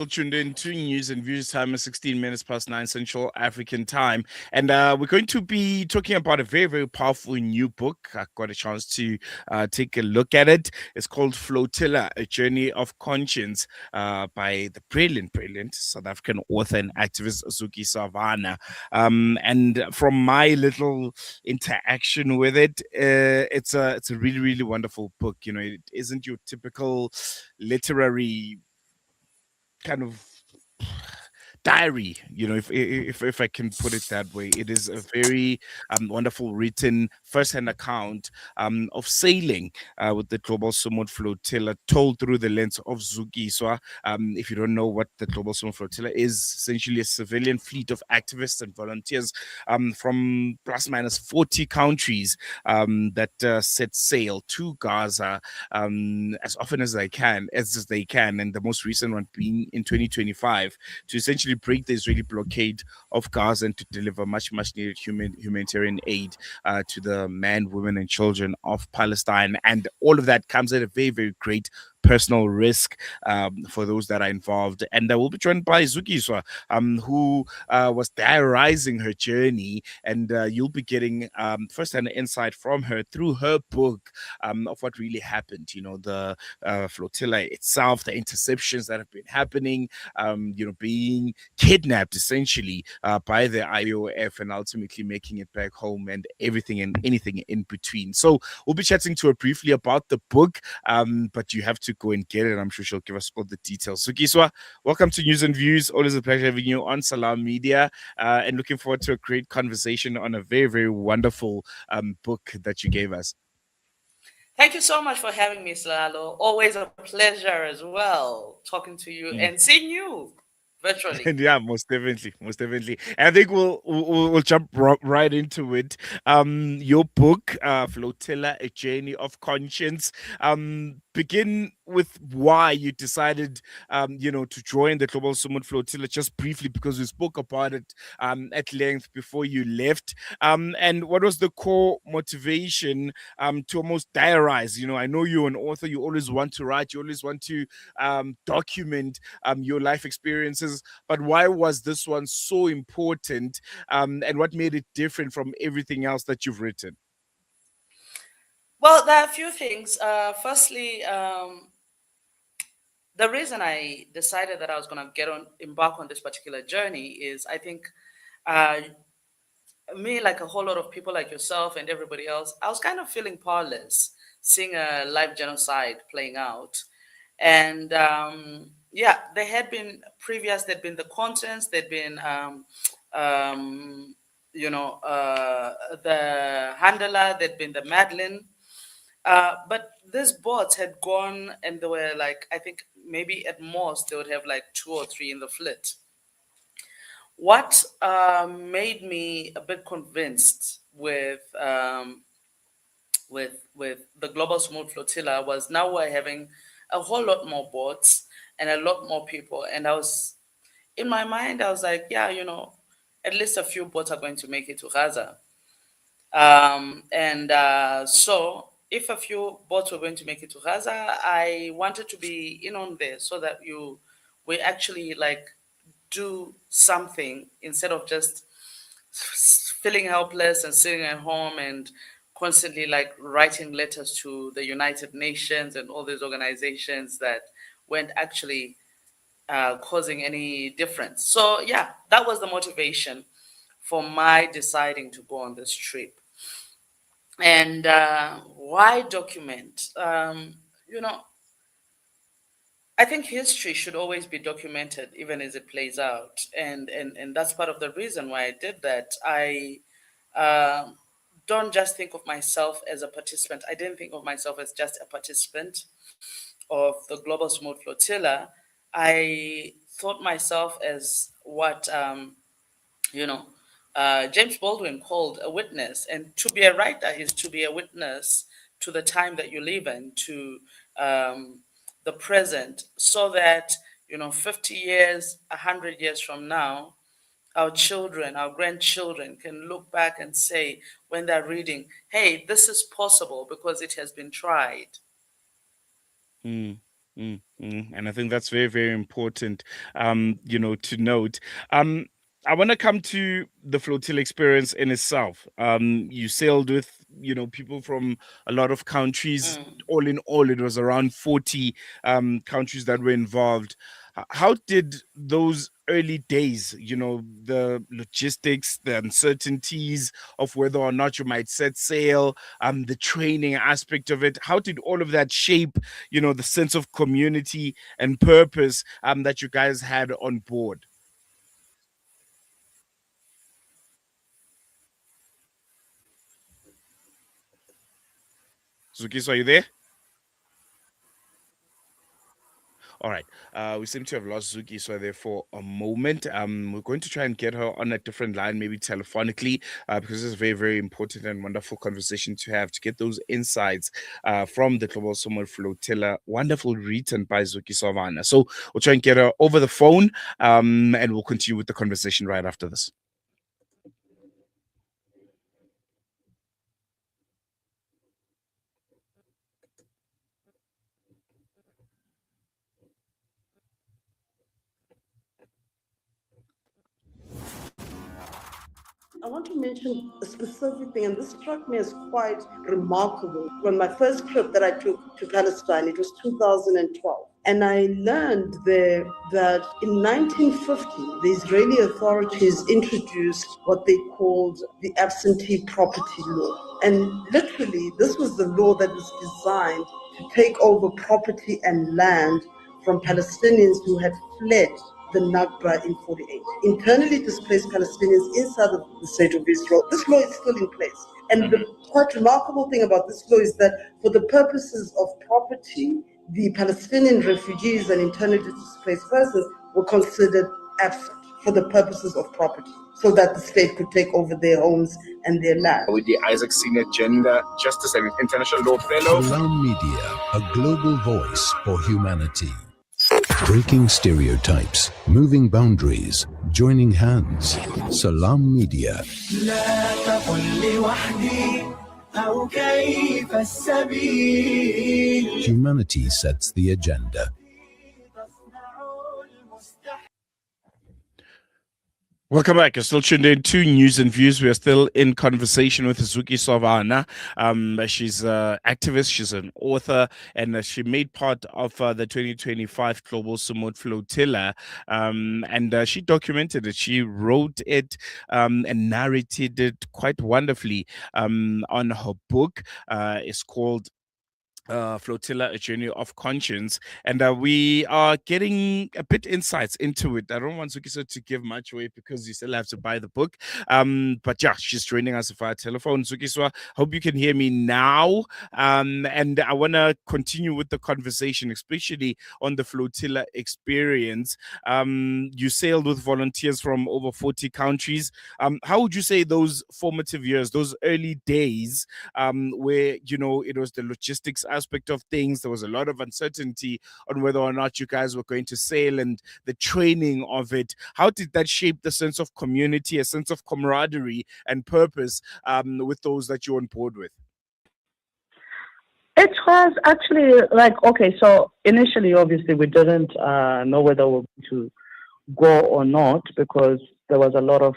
Tuned in to news and views. Time is 16 minutes past 9 Central African time. And we're going to be talking about a very, very powerful new book. I got a chance to take a look at it. It's called Flotilla, A Journey of Conscience by the brilliant South African author and activist Zukiswa Wanner. And from my little interaction with it, it's a really, really wonderful book. You know, it isn't your typical literary kind of diary, you know, if I can put it that way. It is a very wonderful written first-hand account of sailing with the Global Summit Flotilla, told through the lens of Zukiswa. If you don't know what the Global Summit Flotilla is, essentially a civilian fleet of activists and volunteers from plus minus 40 countries that set sail to Gaza as often as they can, and the most recent one being in 2025, to essentially break the Israeli blockade of Gaza and to deliver much needed humanitarian aid to the men, women, and children of Palestine. And all of that comes at a very, very great personal risk for those that are involved. And we'll be joined by Zukiswa, who was diarizing her journey, and you'll be getting first-hand insight from her through her book of what really happened. You know, the flotilla itself, the interceptions that have been happening, you know, being kidnapped essentially by the IOF and ultimately making it back home, and everything and anything in between. So we'll be chatting to her briefly about the book, but you have to go and get it. I'm sure she'll give us all the details. So Giswa, welcome to News and Views. Always a pleasure having you on Salam Media, and looking forward to a great conversation on a very, very wonderful book that you gave us. Thank you so much for having me, Slalo. Always a pleasure as well talking to you Mm. and seeing you virtually. And yeah, most definitely, most definitely. And I think we'll jump right into it. Your book, Flotilla: A Journey of Conscience. Begin with why you decided, you know, to join the Global Summit Flotilla. Just briefly, because we spoke about it at length before you left. And what was the core motivation to almost diarize? You know, I know you're an author. You always want to write. You always want to document your life experiences, but why was this one so important, and what made it different from everything else that you've written? Well, there are a few things. Firstly, the reason I decided that I was going to embark on this particular journey is I think uh, me, like a whole lot of people like yourself and everybody else, I was kind of feeling powerless seeing a live genocide playing out. And yeah, there had been there'd been the contents, there'd been, um, the handler, there'd been the Madeline. But these boats had gone and there were like, I think maybe at most they would have like two or three in the fleet. What made me a bit convinced with the global smooth flotilla was now we're having a whole lot more boats and a lot more people, and I was in my mind I was like, yeah, at least a few boats are going to make it to Gaza, and so if a few boats were going to make it to Gaza, I wanted to be in on this so that we actually like do something instead of just feeling helpless and sitting at home and constantly like writing letters to the United Nations and all these organizations that weren't actually causing any difference. So yeah, that was the motivation for my deciding to go on this trip. And why document? You know, I think history should always be documented, even as it plays out, and that's part of the reason why I did that. I um don't just think of myself as a participant. I didn't think of myself as just a participant of the Global Smooth Flotilla. I thought myself as what you know James Baldwin called a witness, and to be a writer is to be a witness to the time that you live in, to um, the present, so that 50 years, 100 years from now, our children, our grandchildren can look back and say when they're reading, "Hey, this is possible because it has been tried." Mm. And I think that's very, very important, to note. I want to come to the flotilla experience in itself. You sailed with, people from a lot of countries. All in all, it was around 40 countries that were involved. How did those early days, the logistics, the uncertainties of whether or not you might set sail, the training aspect of it, how did all of that shape, the sense of community and purpose that you guys had on board? Zukiswa, are you there? All right. We seem to have lost Zukiswa there for a moment. We're going to try and get her on a different line, maybe telephonically, because it's a very, very important and wonderful conversation to have to get those insights from the Global Summer Flotilla, wonderful written by Zukiswa Wanner. So we'll try and get her over the phone, and we'll continue with the conversation right after this. I want to mention a specific thing, and this struck me as quite remarkable. When my first trip that I took to Palestine, it was 2012. And I learned there that in 1950, the Israeli authorities introduced what they called the absentee property law. And literally, this was the law that was designed to take over property and land from Palestinians who had fled the Nakba in 48. Internally displaced Palestinians inside of the state of Israel. This law is still in place. And the quite remarkable thing about this law is that for the purposes of property, the Palestinian refugees and internally displaced persons were considered absent for the purposes of property, so that the state could take over their homes and their land. With the Isaac Senior Gender Justice and International Law Fellow. Salam Media, a global voice for humanity. Breaking stereotypes, moving boundaries, joining hands. Salam Media. Humanity sets the agenda. Welcome back. You're still tuned in to News and Views. We are still in conversation with Zukiswa Wanner. She's an activist, she's an author, and she made part of the 2025 Global Summit Flotilla. And she documented it. She wrote it and narrated it quite wonderfully on her book. It's called Flotilla, a Journey of Conscience, and we are getting a bit insights into it. I don't want Zukiswa to give much away because you still have to buy the book, but yeah, she's joining us via telephone. Zukiswa, hope you can hear me now, and I want to continue with the conversation, especially on the Flotilla experience. You sailed with volunteers from over 40 countries. How would you say those formative years, those early days, where it was the logistics aspect of things, there was a lot of uncertainty on whether or not you guys were going to sail, and the training of it, how did that shape the sense of community, a sense of camaraderie and purpose with those that you're on board with? It was actually okay, so initially, obviously, we didn't know whether we were going to go or not, because there was a lot of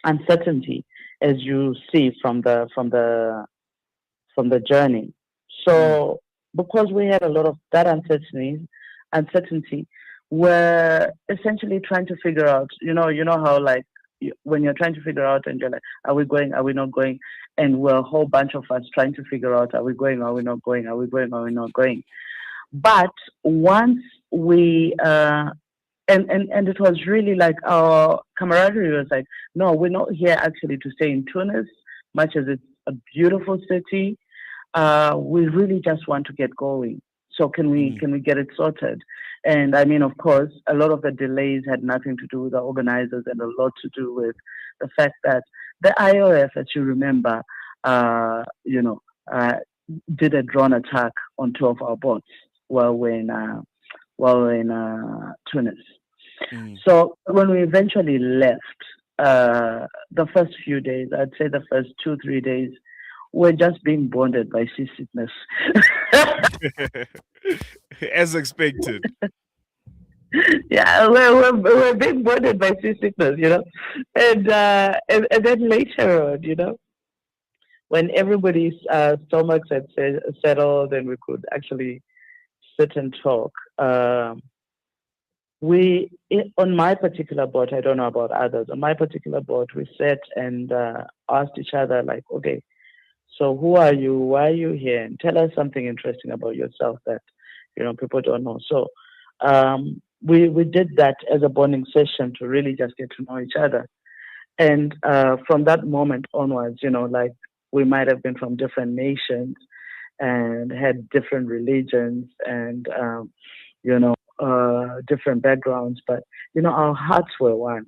uncertainty, as you see from the journey. So because we had a lot of that uncertainty, we're essentially trying to figure out, you know how when you're trying to figure out and you're like, are we going, are we not going? And we're a whole bunch of us trying to figure out, are we going, are we not going, are we going, are we not going? But once we, and it was really like our camaraderie was like, no, we're not here actually to stay in Tunis, much as it's a beautiful city. We really just want to get going. So can we get it sorted? And I mean, of course, a lot of the delays had nothing to do with the organizers and a lot to do with the fact that the IOF, as you remember, did a drone attack on two of our boats while we're in Tunis. So when we eventually left, the first few days, I'd say the first 2-3 days, we're just being bonded by seasickness. As expected. Yeah, we're being bonded by seasickness, and then later on, when everybody's stomachs had settled and we could actually sit and talk. On my particular boat, I don't know about others. On my particular boat, we sat and asked each other, like, okay, so who are you? Why are you here? And tell us something interesting about yourself that people don't know. So we did that as a bonding session to really just get to know each other. And from that moment onwards, like we might have been from different nations and had different religions and different backgrounds, but our hearts were one.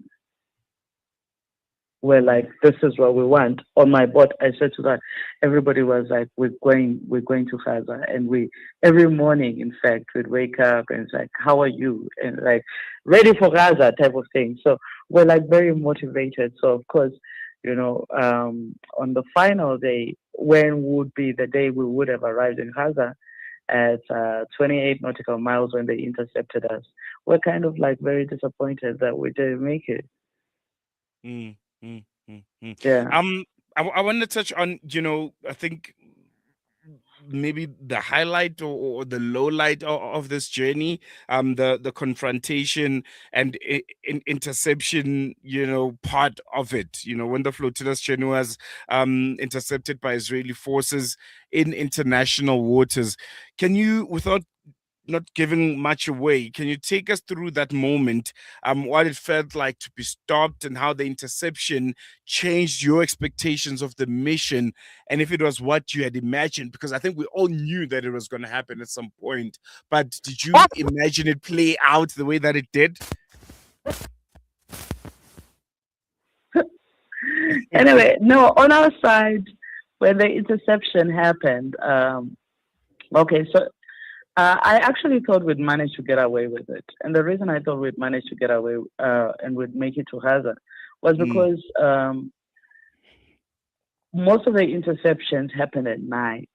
We're like, this is what we want. On my boat, I said to that, everybody was like, we're going to Gaza. And every morning, in fact, we'd wake up and it's like, how are you? And like, ready for Gaza type of thing. So we're like very motivated. So of course, on the final day, when would be the day we would have arrived in Gaza at 28 nautical miles when they intercepted us, we're kind of like very disappointed that we didn't make it. Yeah. I want to touch on, I think maybe the highlight or the low light of this journey, the confrontation and interception, part of it. When the flotilla's journey was intercepted by Israeli forces in international waters. Can you, without not giving much away, can you take us through that moment, what it felt like to be stopped and how the interception changed your expectations of the mission, and if it was what you had imagined? Because I think we all knew that it was going to happen at some point, but did you imagine it play out the way that it did? Anyway, no, on our side, when the interception happened, okay, so I actually thought we'd manage to get away with it. And the reason I thought we'd manage to get away and we'd make it to Gaza was because most of the interceptions happen at night.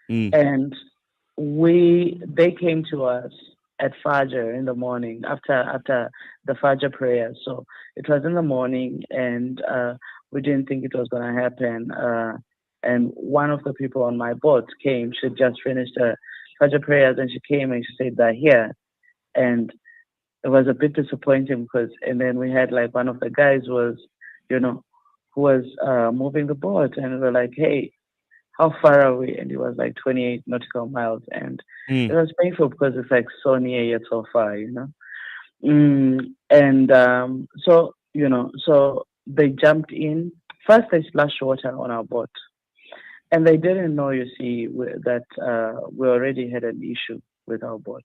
And they came to us at Fajr in the morning after the Fajr prayer. So it was in the morning and we didn't think it was going to happen. And one of the people on my boat came. She just finished her Fajr prayers, and she came and she said, they're here. And it was a bit disappointing and then we had like one of the guys was, who was moving the boat, and we were like, hey, how far are we? And it was like 28 nautical miles, and it was painful because it's like so near yet so far, so they jumped in. First, they splashed water on our boat. And they didn't know, you see, that we already had an issue with our boat.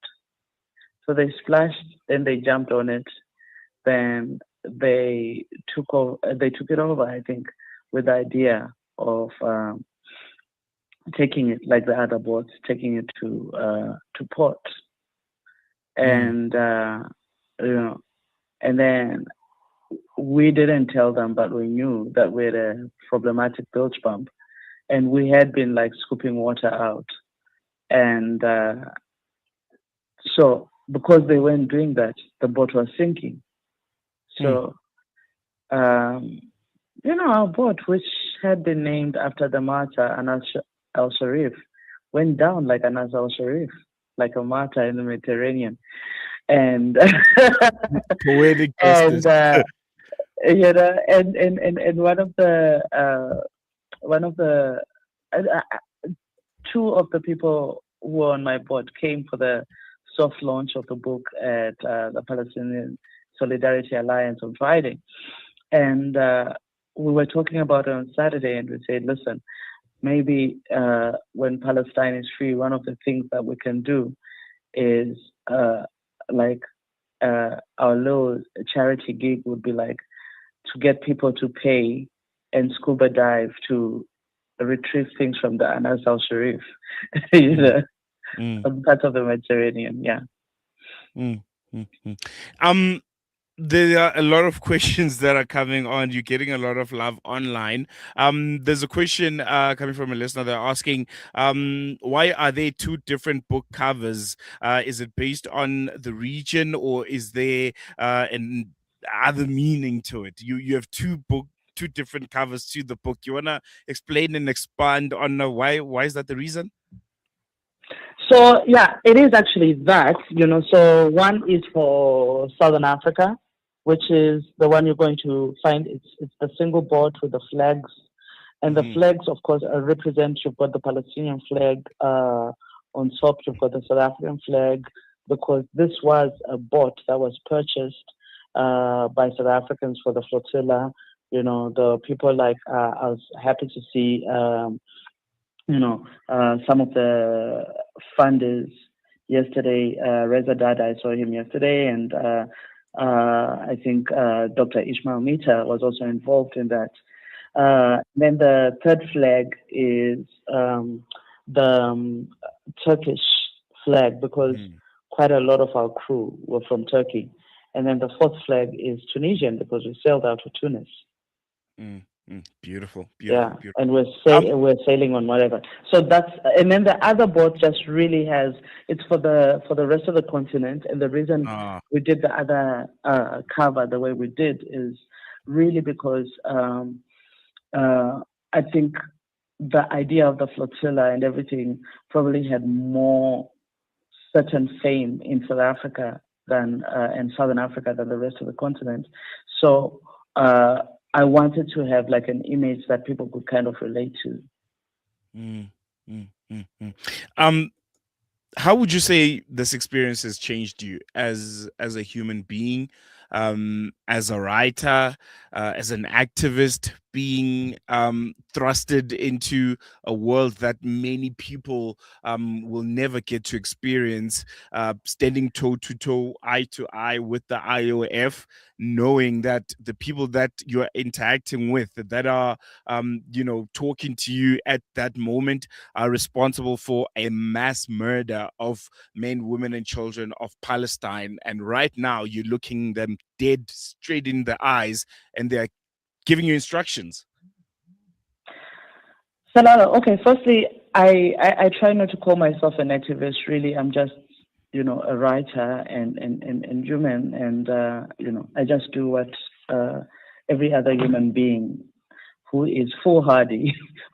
So they splashed, then they jumped on it, then they took it over, I think, with the idea of taking it, like the other boats, taking it to port. And and then we didn't tell them, but we knew that we had a problematic bilge pump. And we had been like scooping water out. And so because they weren't doing that, the boat was sinking. So, our boat, which had been named after the martyr, Anas al-Sharif, went down like Anas al-Sharif, like a martyr in the Mediterranean. And, poetic justice. And one of the two of the people who were on my boat came for the soft launch of the book at the Palestinian Solidarity Alliance on Friday. And we were talking about it on Saturday, and we said, listen, maybe when Palestine is free, one of the things that we can do is our little charity gig would be like to get people to pay and scuba dive to retrieve things from the Anas al-Sharif, some parts of the Mediterranean, yeah. There are a lot of questions that are coming on. You're getting a lot of love online. There's a question coming from a listener. They're asking, why are there two different book covers? Is it based on the region, or is there an other meaning to it? You have two different covers to the book. You wanna explain and expand on why is that the reason? So yeah, it is actually that, so one is for Southern Africa, which is the one you're going to find. It's the single board with the flags, and the Hmm. flags, of course, represent. You've got the Palestinian flag on top. You've got the South African flag, because this was a boat that was purchased by South Africans for the flotilla. The people I was happy to see. Some of the funders yesterday, Reza Dada, I saw him yesterday, and I think Dr. Ishmael Mita was also involved in that. Then the third flag is the Turkish flag, because Mm, quite a lot of our crew were from Turkey. And then the fourth flag is Tunisian, because we sailed out to Tunis. mm, beautiful, Yeah, beautiful, beautiful. and Um, we're sailing on whatever. So that's, and then the other boat just really has, it's for the rest of the continent. And the reason ah, we did the other cover the way we did is really because I think the idea of the flotilla and everything probably had more certain fame in South Africa than and Southern Africa than the rest of the continent. So I wanted to have like an image that people could kind of relate to. mm, mm. Um, how would you say this experience has changed you as a human being, as a writer, as an activist, being thrusted into a world that many people will never get to experience, standing toe to toe, eye to eye with the IOF, knowing that the people that you're interacting with, that are talking to you at that moment, are responsible for a mass murder of men, women, and children of Palestine. And right now, you're looking them dead straight in the eyes, and they're giving you instructions. Salala, okay, firstly, I try not to call myself an activist. Really, I'm just, a writer and human. And, I just do what every other human being who is foolhardy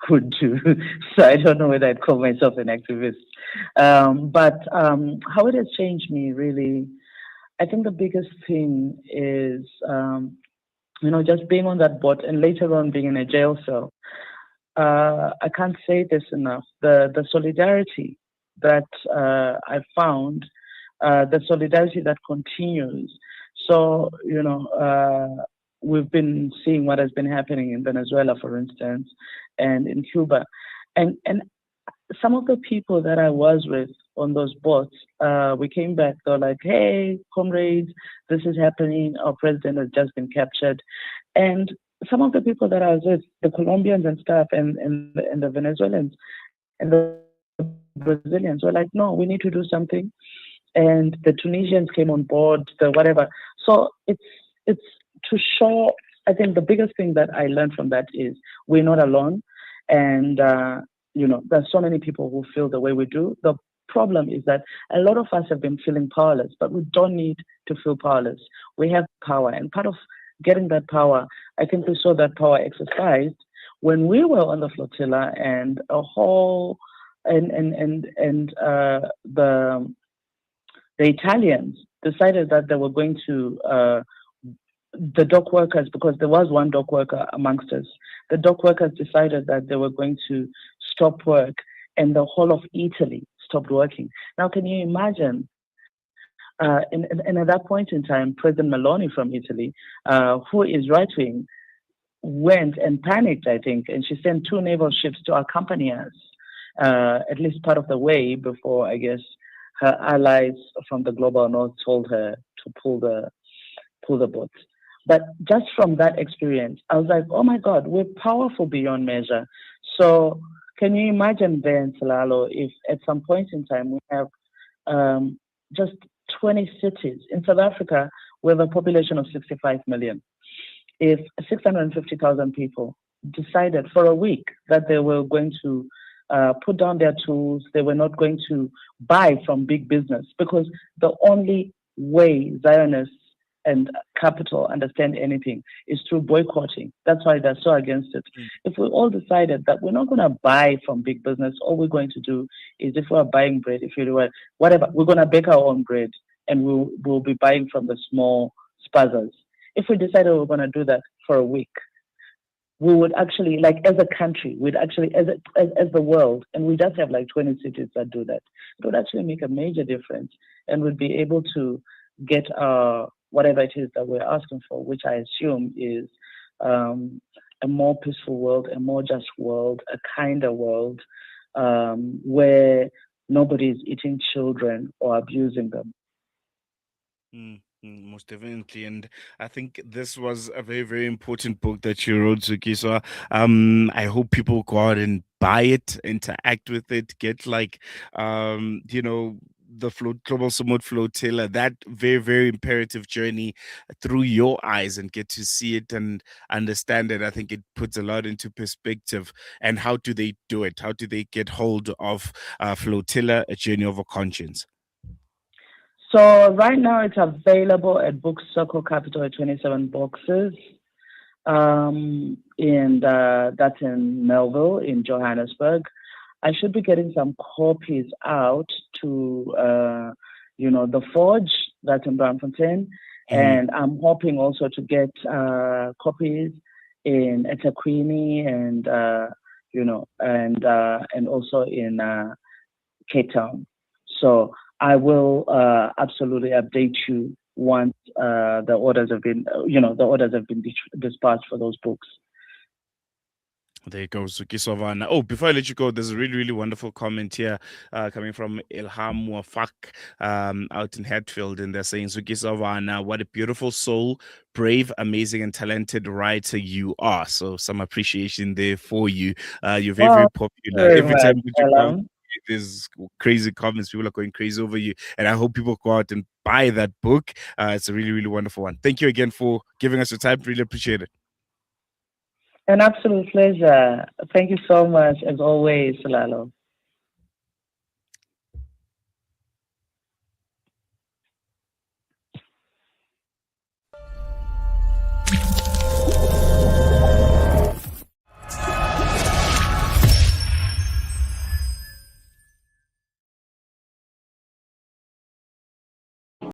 would do. So I don't know whether I'd call myself an activist. But how it has changed me, really, I think the biggest thing is, just being on that boat and later on being in a jail cell. I can't say this enough. The solidarity that I found, the solidarity that continues. So, we've been seeing what has been happening in Venezuela, for instance, and in Cuba. And some of the people that I was with on those boats, we came back, they're like, hey, comrades, this is happening. Our president has just been captured. And some of the people that I was with, the Colombians and stuff, and the Venezuelans and the Brazilians were like, no, we need to do something. And the Tunisians came on board, the whatever. So it's to show. I think the biggest thing that I learned from that is we're not alone, and there's so many people who feel the way we do. The problem is that a lot of us have been feeling powerless, but we don't need to feel powerless. We have power, and part of getting that power, I think we saw that power exercised when we were on the flotilla, and a whole and the Italians decided that they were going to the dock workers, because there was one dock worker amongst us. The dock workers decided that they were going to stop work, and the whole of Italy stopped working. Now, can you imagine? And at that point in time, President Meloni from Italy, who is right wing, went and panicked, I think, and she sent 2 naval ships to accompany us, at least part of the way before, I guess, her allies from the global north told her to pull the boat. But just from that experience, I was like, oh my God, we're powerful beyond measure. So can you imagine then, Salalo, if at some point in time we have just 20 cities. In South Africa, we have a population of 65 million. If 650,000 people decided for a week that they were going to put down their tools, they were not going to buy from big business, because the only way Zionists and capital understand anything is through boycotting. That's why they're so against it. If we all decided that we're not going to buy from big business, all we're going to do is, if we're buying bread, if you do whatever, we're going to bake our own bread, and we'll be buying from the small spazzas. If we decided we're going to do that for a week, we would actually, like as a country, we'd actually, as the world, and we just have like 20 cities that do that, it would actually make a major difference, and we'd be able to get whatever it is that we're asking for, which I assume is a more peaceful world, a more just world, a kinder world, where nobody is eating children or abusing them. Most definitely. And I think this was a very, very important book that you wrote, Zukiswa. I hope people go out and buy it, interact with it, get like, the Global Summit Flotilla, that very, very imperative journey through your eyes, and get to see it and understand it. I think it puts a lot into perspective. And how do they do it? How do they get hold of Flotilla, A Journey of a Conscience? So right now it's available at Book Circle Capital at 27 boxes. And that's in Melville, in Johannesburg. I should be getting some copies out to, the Forge, that's in Braamfontein. And I'm hoping also to get copies in eThekwini and also in Cape Town. So I will absolutely update you once the orders have been dispatched for those books. There goes Zukiswa Wanner. Oh, before I let you go, there's a really, really wonderful comment here coming from Ilham Wafak out in Hatfield, and they're saying, Zukiswa Wanner, what a beautiful soul, brave, amazing, and talented writer you are. So some appreciation there for you. You're very, very popular. Every time that you come, there's crazy comments. People are going crazy over you, and I hope people go out and buy that book. It's a really, really wonderful one. Thank you again for giving us your time. Really appreciate it. An absolute pleasure. Thank you so much, as always, Lalo.